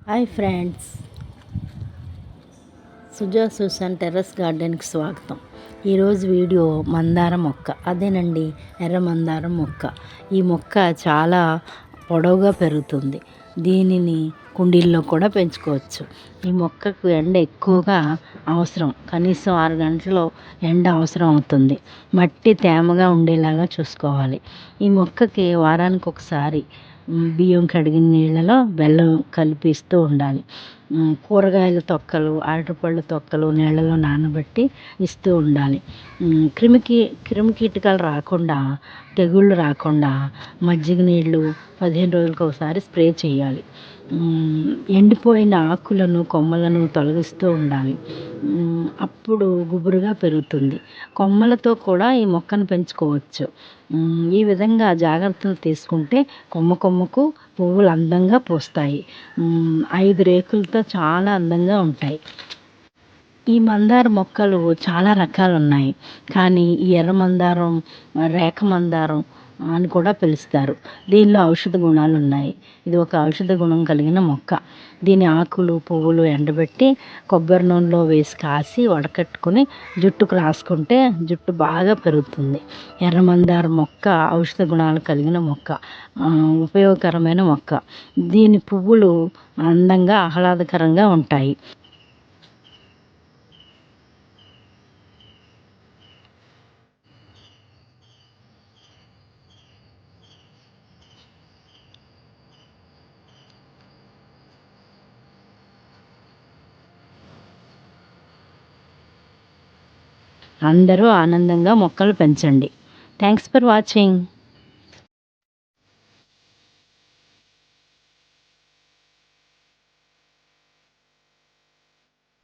Hi friends, Suja Susan terrace గార్డెన్కి స్వాగతం. ఈరోజు వీడియో మందారం మొక్క, అదేనండి ఎర్ర మందారం మొక్క. ఈ మొక్క చాలా పొడవుగా పెరుగుతుంది. దీనిని కుండీల్లో కూడా పెంచుకోవచ్చు. ఈ మొక్కకు ఎండ ఎక్కువగా అవసరం, కనీసం 6 గంటలు ఎండ అవసరం అవుతుంది. మట్టి తేమగా ఉండేలాగా చూసుకోవాలి. ఈ మొక్కకి వారానికి ఒకసారి బియ్యం కడిగిన నీళ్ళలో బెల్లం కలిపిస్తూ ఉండాలి. కూరగాయల తొక్కలు, అరటిపళ్ళు తొక్కలు నీళ్ళలో నానబెట్టి ఇస్తూ ఉండాలి. క్రిమికీటకాలు రాకుండా, తెగుళ్ళు రాకుండా మజ్జిగ నీళ్ళు 15 రోజులకు ఒకసారి స్ప్రే చేయాలి. ఎండిపోయిన ఆకులను, కొమ్మలను తొలగిస్తూ ఉండాలి. అప్పుడు గుబురుగా పెరుగుతుంది. కొమ్మలతో కూడా ఈ మొక్కను పెంచుకోవచ్చు. ఈ విధంగా జాగ్రత్తలు తీసుకుంటే కొమ్మకు పువ్వులు అందంగా పూస్తాయి. 5 రేకులతో చాలా అందంగా ఉంటాయి. ఈ మందార మొక్కలు చాలా రకాలు ఉన్నాయి, కానీ ఈ ఎర్ర మందారం, రేఖ మందారం అని కూడా పిలుస్తారు. దీనిలో ఔషధ గుణాలు ఉన్నాయి. ఇది ఒక ఔషధ గుణం కలిగిన మొక్క. దీని ఆకులు, పువ్వులు ఎండబెట్టి కొబ్బరి నూనెలో వేసి కాసి వడకట్టుకుని జుట్టుకు రాసుకుంటే జుట్టు బాగా పెరుగుతుంది. ఎర్ర మందార మొక్క ఔషధ గుణాలు కలిగిన మొక్క, ఉపయోగకరమైన మొక్క. దీని పువ్వులు అందంగా, ఆహ్లాదకరంగా ఉంటాయి. అందరూ ఆనందంగా మొక్కలు పెంచండి. Thanks for watching.